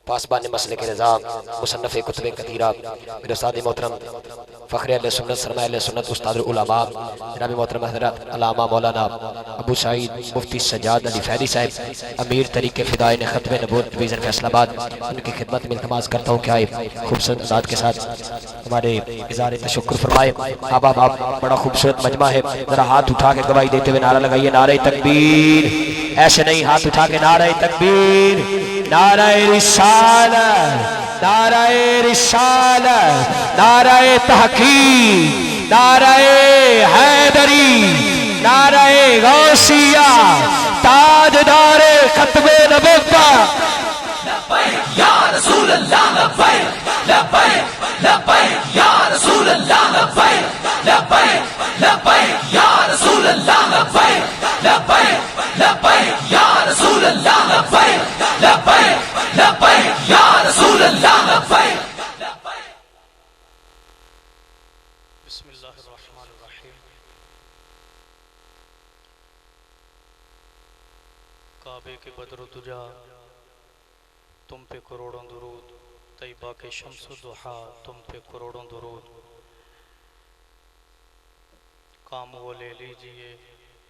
पासबान मसले के रज़ा मुसन्नफ़ कुतुब कतीरा मेरे उस्ताद मोहतरम फ़ख्र अहले सुन्नत सरमाए अहले सुन्नत उस्ताद उलमा जनाब मोहतरम हज़रत अल्लामा मौलाना अबू सईद मुफ्ती सज्जाद अली फैदी साहब अमीर तरीक़े फ़िदाए ख़त्म नबूवत डिवीज़न फैसलाबाद, उनकी खिदमत में इल्तमास करता हूँ कि आए खूबसूरत अंदाज़ के साथ हमारे इज़हार तशक्कुर फरमाए। आबा बाप बड़ा खूबसूरत मजमा है, ज़रा हाथ उठा के गवाही देते हुए नारा लगाइए, नारे तकबीर। ऐसे नहीं, हाथ उठा के नारे तकबीर, नाराए रिसालत, नाराए रिसालत, नाराए तहकीक, नाराए हैदरी, नाराए गौसिया, ताजदारे खत्मे नबुव्वत। लब्बैक या रसूल अल्लाह, लब्बैक लब्बैक लब्बैक या रसूल अल्लाह, लब्बैक लब्बैक लब्बैक या रसूल अल्लाह, लब्बैक लब्बैक लब्बैक या रसूल अल्लाह, लब्बैक लब्बैक लब्बैक या रसूल अल्लाह, लब्बैक। बिस्मिल्लाहिर्रहमानिर्रहीम। काबे के बदर तुजा तुम पे करोड़ों दुरूद, तैयबा के शम्सु दुहा तुम पे करोड़ों दुरूद। काम वो ले लीजिए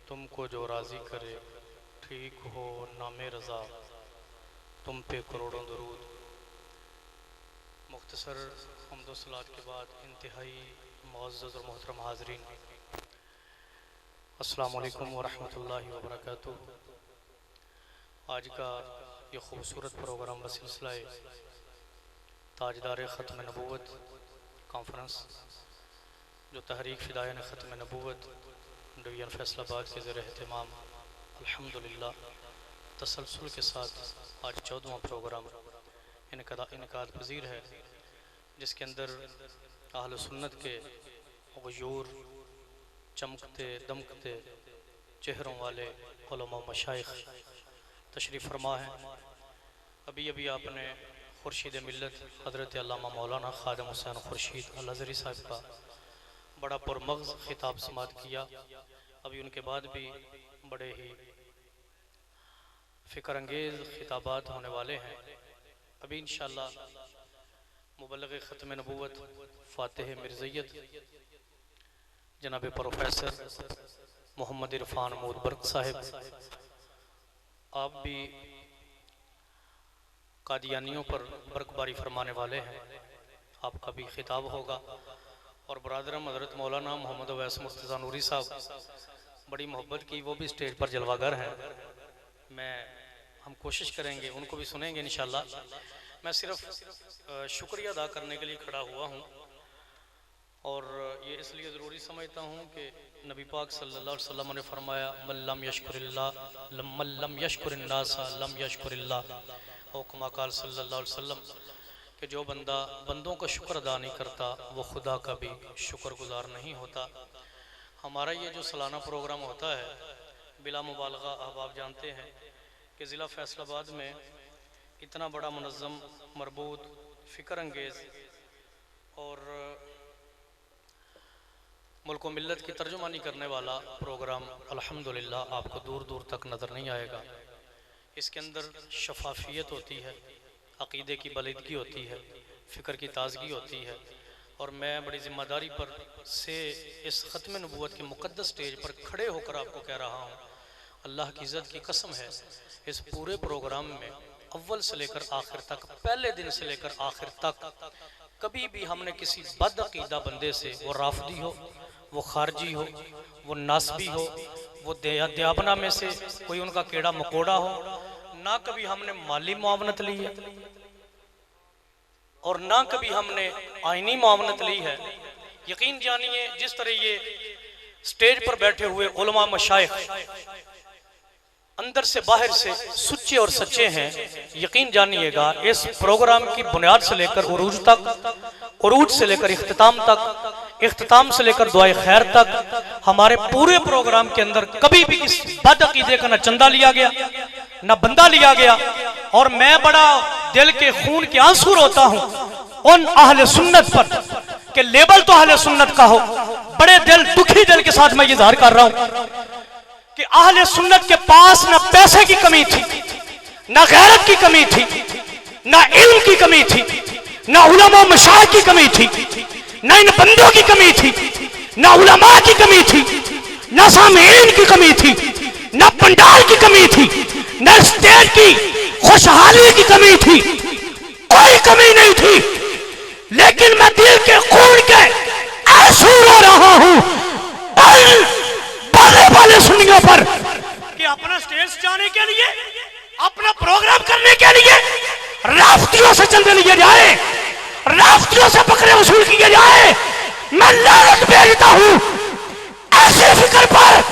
तुमको जो राज़ी करे, ठीक हो नामे रज़ा तुम पे करोड़ों दुरूद। मुख्तसर हम्द व सलात के बाद इंतहाई मुअज़्ज़ज़ और मोहतरम हाज़रीन, अस्सलामु अलैकुम व रहमतुल्लाहि व बरकातुहू। आज का ये खूबसूरत प्रोग्राम बसिलसिला ताजदार ख़त्म नबूवत कॉन्फ्रेंस, जो तहरीक फ़िदाए ख़त्म नबूवत डिवीज़न फैसलाबाद के ज़ेर एहतमाम अल्हम्दुलिल्लाह तसलसल के साथ आज 14वां प्रोग्राम इनकाद पज़ीर है, जिसके अंदर अहल सुन्नत के ग़यूर चमकते दमकते चेहरों वाले उलमा मशाइख तशरीफ़ फरमा है। अभी अभी आपने खुर्शीद मिल्लत हज़रत अल्लामा मौलाना ख़ादिम हुसैन खुर्शीद अल-अज़हरी साहब का बड़ा पुरमग़ज़ ख़िताब समात किया। अभी उनके बाद भी बड़े ही फ़िक्र अंगेज़ ख़िताबात होने वाले हैं। अभी इंशाअल्लाह मुबल्लिग़ ख़त्म नबूवत फ़ातिह मिर्ज़ैयत जनाब प्रोफेसर मोहम्मद इरफ़ान मूदबर्क साहिब, आप भी कादियानियों पर बर्कबारी फरमाने वाले हैं, आपका भी खिताब होगा। और बरादरम हज़रत मौलाना मोहम्मद अवैस मुर्तज़ा नूरी साहब, बड़ी मोहब्बत की, वो भी स्टेज पर जलवागर हैं। हम कोशिश करेंगे उनको भी सुनेंगे इंशाअल्लाह। मैं सिर्फ शुक्रिया अदा करने के लिए खड़ा हुआ हूँ, और ये इसलिए ज़रूरी समझता हूँ कि नबी पाक सल्लल्लाहु अलैहि वसल्लम ने फरमाया मल्लम यशकुरिन्नास लम यशकुरिल्लाह, और कमा क़ाल सल्लल्लाहु अलैहि वसल्लम कि जो बंदा बंदों का शुक्र अदा नहीं करता वो खुदा का भी शुक्रगुजार नहीं होता। हमारा ये जो सालाना प्रोग्राम होता है बिला मुबालगा, अब आप जानते हैं कि ज़िला फैसलाबाद में इतना बड़ा मुनज़्ज़म मरबूत फ़िक्र अंगेज़ और मुल्क व मिल्लत की तर्जुमानी करने वाला प्रोग्राम अल्हम्दुलिल्लाह आपको दूर दूर तक नज़र नहीं आएगा। इसके अंदर शफाफियत होती है, अक़ीदे की बलीदगी होती है, फ़िक्र की ताज़गी होती है। और मैं बड़ी ज़िम्मेदारी पर से इस ख़त्म नबूवत के मुक़द्दस स्टेज पर खड़े होकर आपको कह रहा हूँ, अल्लाह की इज़्ज़त की कसम है, इस पूरे प्रोग्राम में अव्वल से लेकर आखिर तक, पहले दिन से लेकर आखिर तक, कभी भी हमने किसी बदअक़ीदा बंदे से, वो राफ़दी हो, वो खारजी हो, वो नासबी हो, वो दयाबना में से कोई उनका केड़ा मकोड़ा हो, ना कभी हमने माली मुआवनत ली है और ना कभी हमने आईनी मुआवनत ली है। यकीन जानिए जिस तरह ये स्टेज पर बैठे हुए उलमा मशाइख अंदर से बाहर से सच्चे और सच्चे हैं, यकीन जानिएगा इस प्रोग्राम की बुनियाद से लेकर उरूज तक, उरूज से लेकर इख्तिताम तक, इख्तिताम से लेकर दुआए खैर तक, हमारे पूरे प्रोग्राम के अंदर कभी भी इस बदअक़ीदे का न चंदा लिया गया न बंदा लिया गया। और मैं बड़ा दिल के खून के आंसू रोता हूं उन अहले सुन्नत पर कि लेबल तो अहले सुन्नत का हो। बड़े दिल दुखी दिल के साथ मैं ये इज़हार कर रहा हूं कि अहले सुन्नत के पास न पैसे की कमी थी, ना गैरत की कमी थी, ना इल्म की कमी थी, ना उलमा मशाइख की कमी थी, ना इन बंदों की कमी थी, ना उलमा की कमी थी, ना सामीन की कमी थी, ना पंडाल की कमी थी, ना स्टेज की खुशहाली की कमी थी, कोई कमी नहीं थी। लेकिन मैं दिल के खून के आंसू रो रहा हूं बाले बाले सुनियों पर कि अपना स्टेज जाने के लिए, अपना प्रोग्राम करने के लिए राफ्तियों से चंदे लिए जाए, राफ्तियों से बकरे वसूल किए जाए। मैं लानत भेजता हूं ऐसे फिक्र पर।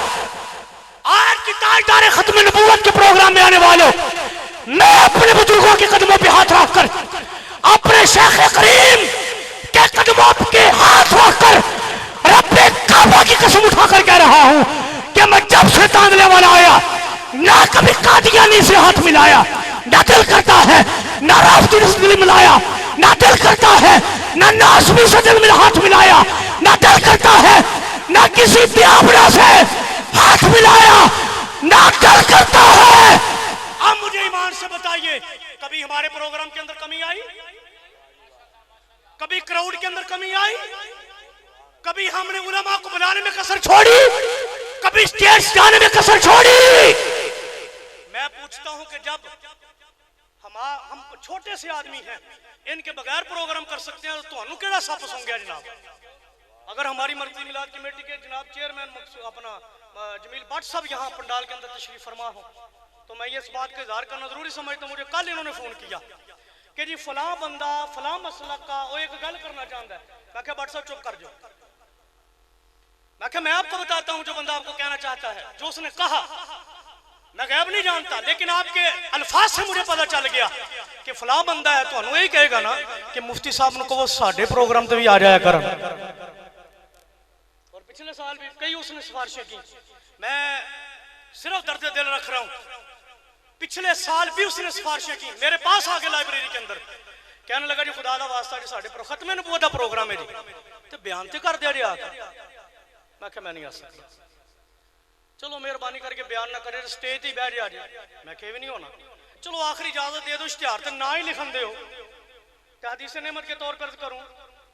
आज की ताजदार खत्म नबूवत के प्रोग्राम में आने वालों, मैं अपने बुजुर्गों के कदमों पे हाथ रखकर, अपने शेख करीम के कदमों के हाथ रखकर रब्बे काबा की कसम उठाकर कह रहा हूं कि मैं जब से तांदले वाला आया ना कभी कादियानी से हाथ मिलाया, ना दिल करता है ना राफ्ती से दिल मिलाया, ना दिल करता है ना नासमी से दिल में हाथ मिलाया, ना दिल करता है ना किसी ब्यावड़ा से हाथ मिलाया, ना दिल करता है। अब मुझे ईमान से बताइए, कभी हमारे प्रोग्राम के अंदर कमी आई? कभी क्राउड के अंदर कमी आई? कभी हमने उलमा को बुलाने में कसर छोड़ी? कभी स्टेज जाने में कसर छोड़ी? मैं पूछता हूं कि जब हम छोटे से आदमी हैं, इनके बगैर प्रोग्राम कर सकते हैं, तो अनु केड़ा सप सूंघिया जनाब? अगर हमारी मर्जी मिलाद कमेटी के जनाब चेयरमैन अपना जमील भट्ट साहब यहाँ पंडाल के अंदर तशरीफ फरमा हो, तो मैं ये इस बात का इजहार करना जरूरी समझता हूँ। मुझे कल इन्होंने फोन किया कि जी फलां बंदा फलां मसला का वो एक गल करना चाहता है। मैं क्या भट्ट साहब चुप कर जाओ, मैं क्या मैं आपको बताता हूं जो बंदा आपको कहना चाहता है, जो उसने कहा। मैं गैब नहीं जानता, लेकिन आपके अल्फाज से मुझे पता चल गया कि फलां बंदा है, तो यही कहेगा ना कि मुफ्ती साहब को वो साडे प्रोग्राम पे भी आ जाया कर। और पिछले साल भी कई उसने सिफारिशें की। मैं सिर्फ दर्द दिल रख रहा हूं, पिछले साल भी उसने सिफारिशें की। मेरे पास आके लाइब्रेरी के अंदर कहने लगा जी खुदा दा वास्ता जी साडे खत्मे नबूवत दा प्रोग्राम है जी, तो बयान तो कर दिया जी आके। मैं क्या मैं नहीं आ सकता, चलो मेहरबानी करके बयान ना करे, स्टेज ही बैठ जा। मैं कह भी नहीं होना, चलो आखिरी इजाजत दे दो, इश्तिहार तो ना ही लिखन दे हो, हदीस नेमत के तौर पर करूं।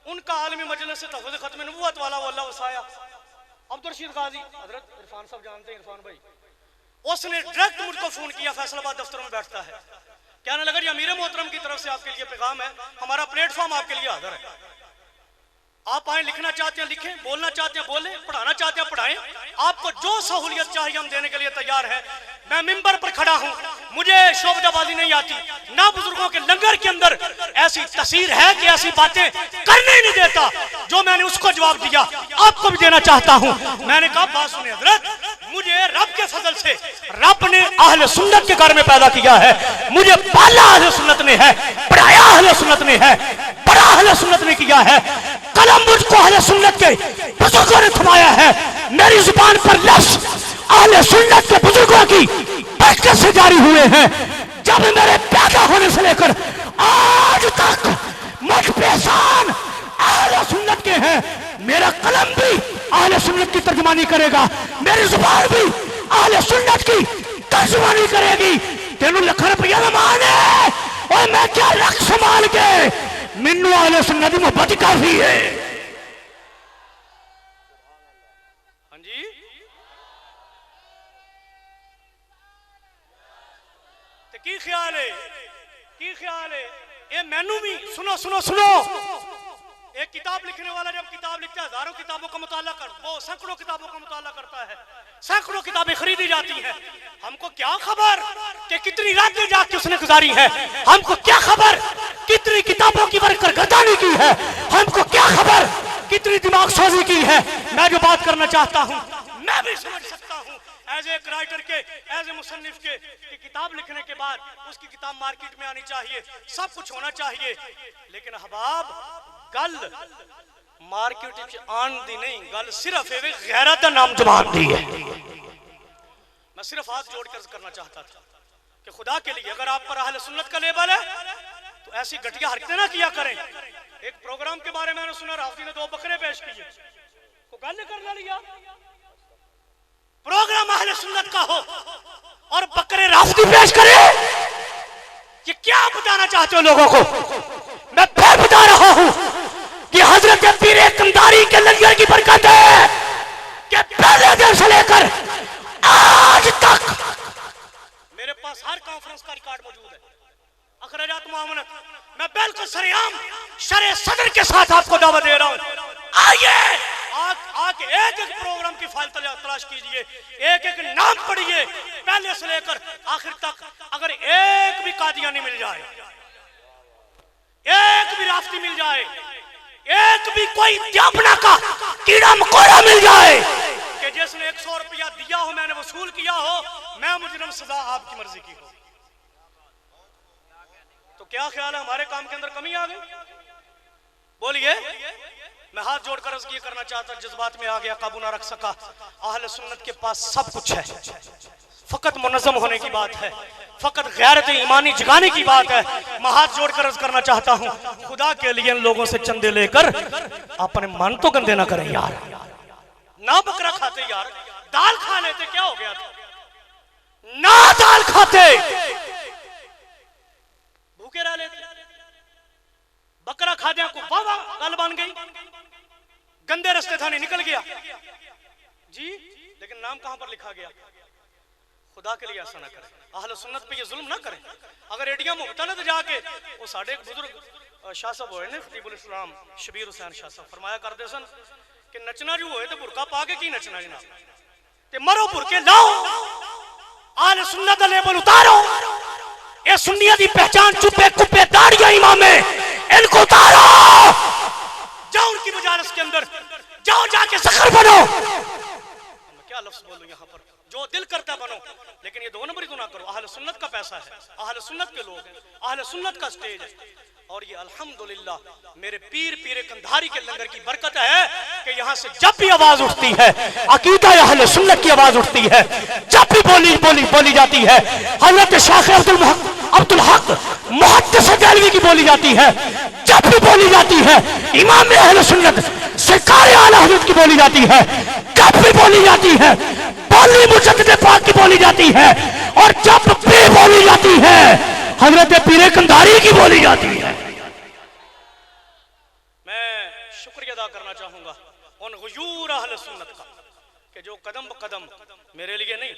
उनका आलमी मजलिस से तहफ़्फ़ुज़ खत्म नबूवत वाला वल्लाह वसाया अब्दुल रशीद गाजी हजरत इरफान साहब जानते हैं, इरफान भाई, उसने डायरेक्ट मुझको फोन किया, फैसलाबाद दफ्तर में बैठता है, कहने लगा जी अमीर मोहतरम की तरफ से आपके लिए पैगाम है, हमारा प्लेटफॉर्म आपके लिए हाजिर है, आप आए, लिखना चाहते हैं लिखें, बोलना चाहते हैं बोलें, पढ़ाना चाहते हैं पढ़ाएं, आपको जो सहूलियत चाहिए हम देने के लिए तैयार हैं। मैं मिंबर पर खड़ा हूं, मुझे शोबदाबाजी नहीं आती, ना बुजुर्गों के लंगर के अंदर ऐसी तस्वीर है कि ऐसी बातें करने ही नहीं देता। जो मैंने उसको जवाब दिया आपको भी देना चाहता हूं। मैंने कहा बात सुने हजरत, मुझे रब के फजल से रब ने अहले सुन्नत के घर में पैदा किया है, मुझे पाला अहले सुन्नत ने है, पढ़ाया अहले सुन्नत ने है, बड़ा अहले सुन्नत ने किया है, कलम मुझको अहले सुन्नत के बुजुर्गों ने थमाया है, मेरी जुबान पर लफ्ज़ अहले सुन्नत के बुजुर्गों की बरकत से जारी हुए हैं। जब मेरे पैदा होने से लेकर आज तक मुझ पे एहसान अहले सुन्नत के हैं, मेरा कलम भी अहले सुन्नत की तर्जुमानी करेगा, मेरी जुबान भी अहले सुन्नत की तर्जुमानी करेगी। तेनू लख रुपया माने और मैं क्या रख संभाल के, मैनू अहले सुन्नत की मोहब्बत काफी है। हाँ जी, तो की ख्याल है, की ख्याल है? ये मैनू भी सुनो सुनो सुनो, एक किताब लिखने वाला जब किताब लिखता है, हजारों किताबों का मुताला कर, वो सैकड़ों किताबों का मुताला करता है, सैकड़ों किताबें खरीदी जाती हैं। हमको क्या खबर कि कितनी रातें जाग के उसने गुजारी है, हमको क्या खबर कितनी किताबों की बरकर गर्दानी की है, हमको क्या खबर कितनी दिमाग सोजी की है। मैं जो बात करना चाहता हूं मैं भी समझ सकता हूं एज ए राइटर के, एज ए मुसन्निफ के, कि किताब लिखने के बाद उसकी किताब मार्केट में आनी चाहिए, सब कुछ होना चाहिए, लेकिन हबाब गल मार्केट आन दी नहीं, गल सिर्फ गैरत का नाम जबान दी है। मैं सिर्फ हाथ जोड़कर करना चाहता था कि खुदा के लिए अगर आप पर अहले सुन्नत का लेबल है तो ऐसी घटिया हरकतें ना किया करें। एक प्रोग्राम के बारे में मैंने सुना, राफी ने 2 बकरे पेश किए, को गल कर लिया, प्रोग्राम अहले सुन्नत का हो और बकरे राफी पेश करे, ये क्या बताना चाहते हो लोगों को? मैं फिर बता रहा हूं कि हजरत पीर कंधारी के लंगर की बरकत है कि पहले दिन से लेकर आज तक मेरे पास हर कॉन्फ्रेंस का रिकॉर्ड मौजूद है। अखराजात मुआवनत मैं बिल्कुल सरेआम शरे सदर के साथ आपको दावत दे रहा हूं। आइए आके एक एक प्रोग्राम की फाइल तलाश कीजिए, एक एक नाम पढ़िए पहले से लेकर आखिर तक। अगर एक भी कादियानी मिल जाए, एक भी राफ्ती मिल जाए, एक भी कोई त्यापना का कीड़ा मकोड़ा मिल जाए कि जिसने 100 रुपया दिया हो, मैंने वसूल किया हो, मैं मुजरिम सजा आपकी मर्जी की हो, तो क्या ख्याल है हमारे काम के अंदर कमी आ गई? बोलिए। मैं हाथ जोड़कर अर्ज करना चाहता, जज्बात में आ गया, काबू ना रख सका। अहले सुन्नत के पास सब कुछ है, फकत मुनज़्ज़म होने की बात है, फकत गैरत ईमानी जगाने की बात है। मैं हाथ जोड़कर अर्ज करना चाहता हूं, खुदा के लिए इन लोगों से चंदे लेकर अपने मन तो गंदे ना करें यार। ना बकरा खाते यार, दाल खा लेते, क्या हो गया था? ना दाल खाते, भूखे रह लेते। बकरा खादे को वाह गल बन गई, गंदे रस्ते थाने निकल गया जी, लेकिन नाम कहां पर लिखा गया? खुदा के लिए ऐसा ना करें, अहले सुन्नत पे ये जुल्म ना करें। अगर एडिया मुहता ने तो जाके वो साढ़े बुजुर्ग शाह साहब होए ने, खतीबुल इस्लाम शबीर हुसैन शाह साहब फरमाया करते सन कि नचना जो होए तो बुरका पा के की नचना जनाब, ते मरो बुरके लाओ, अहले सुन्नत दा लेबल उतारो। ये सुन्निया दी पहचान चुप्पे कुप्पे दाढ़ियां इमामे, इनको उतारो। जाओ उनकी मजालिस के अंदर, जाओ जाके ज़खर बनो। मैं क्या लफ्ज बोलूं यहाँ पर, जो दिल करता बनो, लेकिन ये दो नंबरी तो ना करो। अहले सुन्नत का पैसा है, अहले सुन्नत के लोग हैं, अहले सुन्नत का स्टेज है, और ये अल्हम्दुलिल्लाह मेरे पीर कंधारी के लंगर की बरकत है कि यहाँ से जब भी आवाज उठती है अकीदा अहले सुन्नत की आवाज उठती है, जब भी बोली जाती है हजरत शेख अब्दुल हक मुहद्दिस देलवी की बोली जाती है, जब भी बोली जाती है इमाम अहले सुन्नत सरकार आला हज़रत की बोली जाती है, जब भी बोली जाती है बोली मुजद्दिद पाक की बोली जाती है, और जब भी बोली जाती है हजरत पीर कंधारी की बोली जाती है। मैं शुक्रिया अदा करना चाहूंगा उन गुयूर अहले सुन्नत का कि जो कदम ब कदम मेरे लिए नहीं,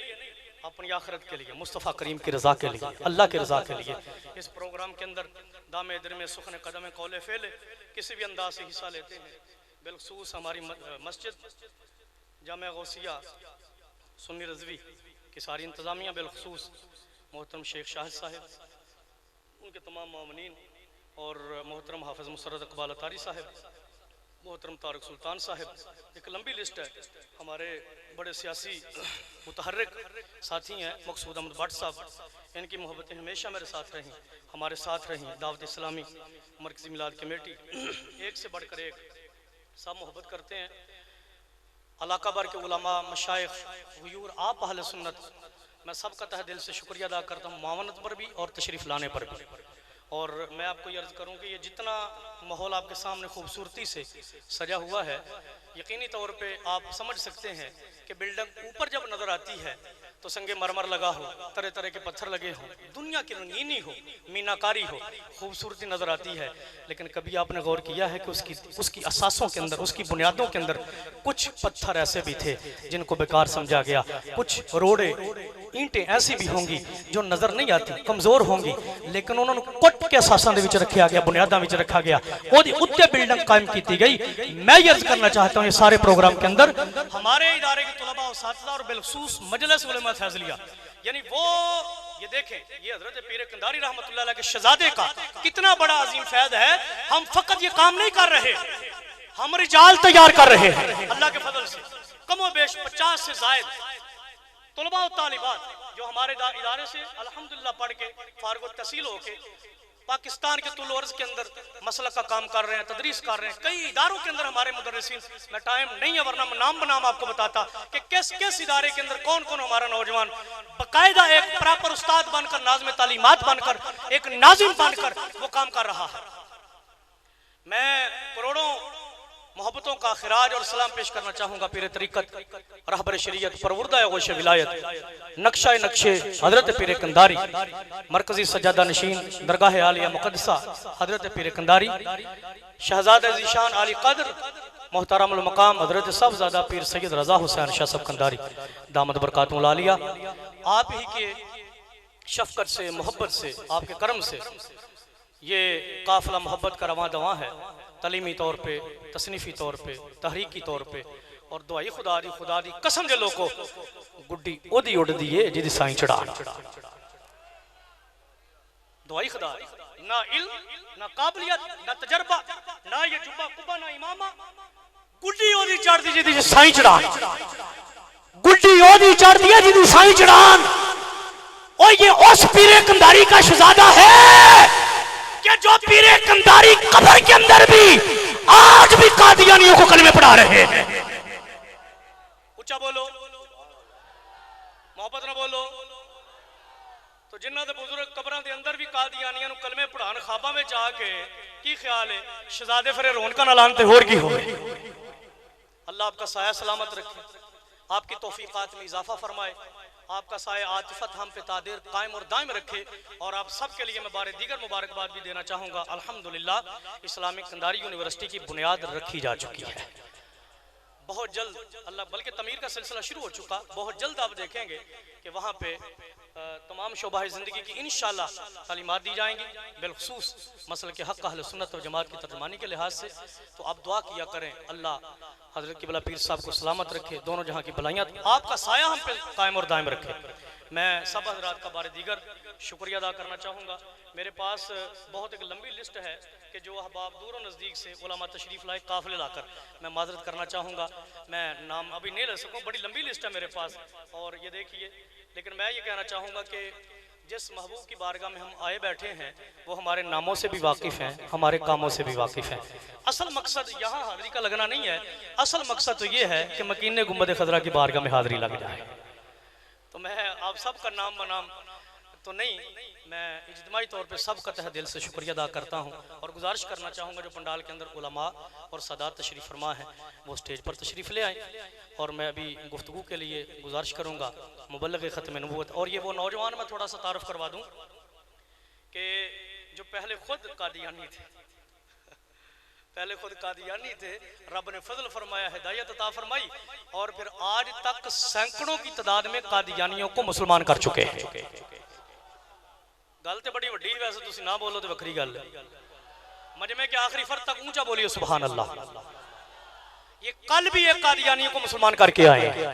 अपनी आखिरत के लिए, मुस्तफ़ा करीम की रज़ा के लिए, अल्लाह की रज़ा के लिए इस प्रोग्राम के अंदर दामे दिल में सुखने कदम कौले फेले किसी भी अंदाज से हिस्सा लेते हैं। बिलखसूस हमारी मस्जिद जामे गौसिया सुन्नी रज़वी की सारी इंतज़ामिया, बिलखसूस मोहतरम शेख शाहिद साहब, उनके तमाम मामनीन, और मोहतरम हाफिज़ मुसर्रद इकबाल अतारी साहब, मोहतरम तारिक सुल्तान साहब, एक लंबी लिस्ट है। हमारे बड़े सियासी मुतहर्रिक साथी हैं मकसूद अहमद भट्ट साहब, इनकी मोहब्बतें हमेशा मेरे साथ रहीं, हमारे साथ रहीं। दावत इस्लामी मरकज़ी मिलाद कमेटी एक से बढ़कर एक सब मोहब्बत करते हैं। इलाका भर के उलमा, मशाइख, हुजूर, आप अहले सुन्नत, मैं सबका तहे दिल से शुक्रिया अदा करता हूँ मुआवनत पर भी और तशरीफ़ लाने पर भी। और मैं आपको ये अर्ज़ करूँ कि ये जितना माहौल आपके सामने खूबसूरती से सजा हुआ है, यकीनी तौर पे आप समझ सकते हैं कि बिल्डिंग ऊपर जब नज़र आती है तो संगे मरमर लगा हो, तरह तरह के पत्थर लगे हों, दुनिया की रंगीनी हो, मीनाकारी हो, खूबसूरती नज़र आती है। लेकिन कभी आपने गौर किया है कि उसकी असासों के अंदर, उसकी बुनियादों के अंदर कुछ पत्थर ऐसे भी थे जिनको बेकार समझा गया, कुछ रोड़े ईंटें ऐसी भी होंगी जो नज़र नहीं आती, कमज़ोर होंगी, लेकिन उन्होंने कुट के असासां दे विच रखा गया, बुनियादां विच रखा गया, ओदी उत्ते बिल्डिंग कायम की गई। मैं ये अर्ज़ करना चाहता हूँ, ये सारे प्रोग्राम के अंदर हमारे इदारे के तलबा और साथिया और बिलखसूस मजलिस उलमा फैज़लिया, यानी वो ये देखें, ये हजरत पीर कंधारी रहमतुल्लाह अलैह के शहजादे का कितना बड़ा अजीम फैज़ है। हम फकत ये काम नहीं कर रहे, हम रिजाल तैयार कर रहे हैं अल्लाह के फजल से। कमो बेश 50 से जायद तलबा और तालिबात जो हमारे इदारे से अल्हम्दुलिल्लाह पढ़ के फारग तहसील होके पाकिस्तान के तुल अर्ज के अंदर मसलक का काम कर रहे हैं, तदरीस कर रहे हैं। कई इदारों के अंदर हमारे मुदर्रिसीन, मैं टाइम नहीं है वरना नाम बनाम आपको बताता कि किस किस इदारे के अंदर कौन कौन हमारा नौजवान बाकायदा एक प्रॉपर उस्ताद बनकर, नाज़िम तालीमात बनकर, एक नाजिम बनकर वो काम कर रहा है। मैं करोड़ों मोहब्बतों का खिराज और सलाम पेश करना चाहूँगा पीर तरीक़त रहबर शरीयत परवरदा गोश विलायत नक्शा नक्शे हजरत पीर कंधारी मरकजी सज्जादा नशीन दरगाह आलिया मुक़द्दसा हजरत पीर कंधारी शहजादा ज़ीशान आली कद्र मोहतरमुल मकाम हजरत साहबजादा पीर सैयद रज़ा हुसैन शाह साहब कंधारी दामद बरकातुहुल आलिया, आप ही के शफ़क़त से मोहब्बत से आपके करम से ये काफ़िला मोहब्बत का रवां दवां है, तलीमी तौर पे, तसनीफ़ी तौर पे, तहरीकी तौर पे और दुआई खुदा दी कसम जे लोगों गुड्डी ओदी उड़ दी है जिदी साईं चढ़ा दुआई खुदा ना इल्म ना काबिलियत ना तजर्बा ना ये जुब्बा कुब्बा ना इमामा गुड्डी ओदी चढ़ दी जिदी साईं चढ़ा गुड्डी ओदी चढ़ दी है जिदी साईं चढ़ान। और ये उस पीरे कंधारी का शहजादा है कि जो पीरे कंधारी कब्र के अंदर भी आज भी कादियानियों को कलमे पढ़ा रहे हैं। ऊंचा बोलो, मोहब्बत ना बोलो। तो जिन्हां दे बुजुर्ग कब्रां दे अंदर भी कादियानियां नु कलमे पढ़ान ख्वाबां विच आके की ख्याल है शहजादे फिर रौनकां नाल आन ते होर की होवे। अल्लाह आपका साया सलामत रखे, आपकी तौफीकात में इजाफा फरमाए, आपका साया आतिफत हम पे तादेर कायम और दायम रखे। और आप सब के लिए मैं बारे दीगर मुबारकबाद भी देना चाहूँगा। अल्हम्दुलिल्लाह इस्लामिक कंधारी यूनिवर्सिटी की बुनियाद रखी जा चुकी है। बहुत जल्द अल्लाह बल्कि तमीर का सिलसिला शुरू हो चुका, बहुत जल्द आप देखेंगे कि वहाँ पे तमाम शोबाह ज़िंदगी की इंशाअल्लाह तालीमात दी जाएंगी, बिलखुसूस मसल के हक़ अहले सुन्नत व जमात की तर्जुमानी के लिहाज से। तो आप दुआ किया करें अल्लाह हज़रत क़िबला पीर साहब को सलामत रखे, दोनों जहाँ की भलाइयाँ आपका साया हम पे कायम और दायम रखे। मैं सब हज़रात का बारे दीगर शुक्रिया अदा करना चाहूँगा। मेरे पास बहुत एक लंबी लिस्ट है कि जो अहबाब दूर और नज़दीक से उलमा तशरीफ़ लाए काफ़िले लाकर, मैं माज़रत करना चाहूँगा, मैं नाम अभी नहीं ले सकूँ, बड़ी लंबी लिस्ट है मेरे पास। और ये देखिए, लेकिन मैं ये कहना चाहूँगा कि जिस महबूब की बारगाह में हम आए बैठे हैं वो हमारे नामों से भी वाकिफ़ हैं, हमारे कामों से भी वाकिफ़ हैं। असल मकसद यहाँ हाज़री का लगना नहीं है, असल मकसद तो ये है कि मकीन गुंबद खज़रा की बारगाह में हाज़री लग जाए। तो मैं आप सब का नाम बनाम तो नहीं, मैं इज्तिमाई तौर पे सब का तहे दिल से शुक्रिया अदा करता हूँ और गुजारिश करना चाहूँगा जो पंडाल के अंदर उलमा और सादात तशरीफ़ फरमा है वो स्टेज पर तशरीफ़ ले आए। और मैं अभी गुफ्तगू के लिए गुजारिश करूँगा मुबल्लिग़ ख़त्म नबूवत। और ये वो नौजवान मैं थोड़ा सा तारुफ़ करवा दूँ कि जो पहले खुद कादियानी थे, पहले खुद कादियानी थे, रब ने फजल फरमाया, हिदायत अता फरमाई और फिर आज तक सैकड़ों की तादाद में कादियानियों को मुसलमान कर चुके हैं। गल तो बड़ी वड्डी, वैसे तुसी ना बोलो तो वक्री गल है। मजमे के आखिरी फर्द तक ऊंचा बोलिए सुभान अल्लाह। ये कल भी एक कादियानियों को मुसलमान करके आए हैं।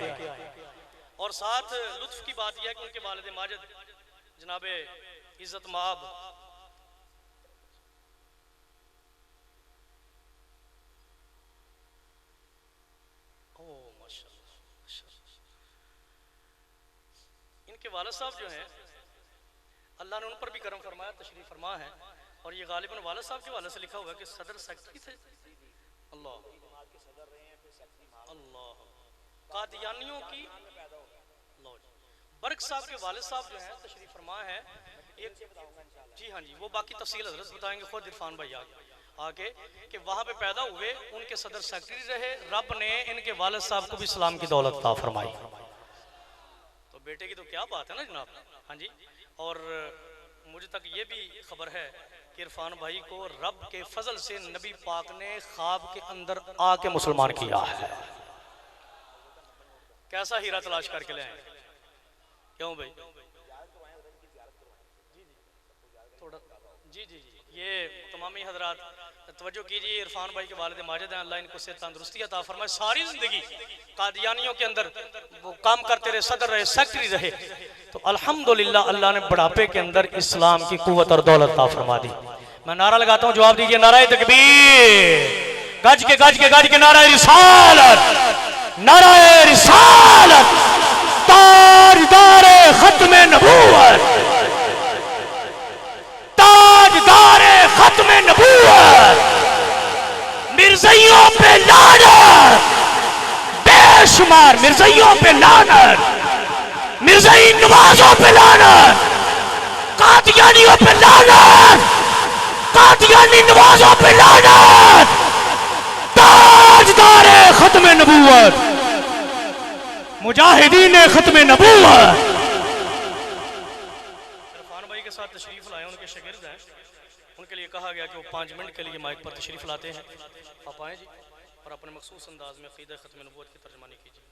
और साथ लुत्फ की बात यह है कि उनके वालिद माजिद जनाबे इज्जत माब इनके वालिद साहब जो हैं अल्लाह ने उन पर भी करम फरमाया, तशरीफ फरमा है। और ये गालिबन वालिद साहब के वाले से लिखा हुआ है कि सदर सेक्रेटरी थे। अल्लाह अल्लाह कादियानियों की बर्क साहब के वालिद साहब जो हैं तशरीफ फरमा है एक, जी हाँ जी, वो बाकी तफसील हजरत बताएंगे खुद इरफान भाई आगे कि वहाँ पे पैदा हुए, उनके सदर सेक्रेटरी रहे, रब ने इनके वालिद साहब को भी इस्लाम की दौलत अता फरमाई। तो बेटे की तो क्या बात है ना जनाब। हाँ जी, और मुझे तक ये भी खबर है कि इरफान भाई को रब के फजल से नबी पाक ने ख्वाब के अंदर आके मुसलमान किया है। कैसा हीरा तलाश करके ले आए, क्यों भाई? थोड़ा जी जी जी, ये तमामी हजरात तवज्जो कीजिए, इरफान भाई के वालिद माजिद हैं, अल्लाह इनको से तंदुरुस्ती अता फरमाए। सारी जिंदगी कादियानियों के अंदर वो काम करते रहे, सदर रहे, सेक्रेटरी रहे। तो अल्हम्दुलिल्लाह अल्लाह ने बुढ़ापे के अंदर इस्लाम की कुव्वत और दौलत अता फरमा दी। मैं नारा लगाता हूँ, जवाब दीजिए नारा तकबीर, गज के नारा रिसालत, नारा रिसालत, ताजदार खत्म नबूवत, ताजदार खत्म नबूवत, मिर्ज़इयों पे लानत, बेशुमार मिर्ज़इयों पे लानत, मिर्ज़ई नवाजों पे लानत, कादियानियों पे लानत, कादियानी नवाजों पे लानत। खत्म नबूवत, मुजाहिदीन खत्म नबूवत। इरफान भाई के साथ तशरीफ लाए, उनके शागिर्द हैं, उनके लिए कहा गया कि वो 5 मिनट के लिए माइक पर तशरीफ लाते हैं। आप आएँ जी और अपने मखसूस अंदाज में अक़ीदा खत्म नबूवत की तर्जुमानी कीजिए।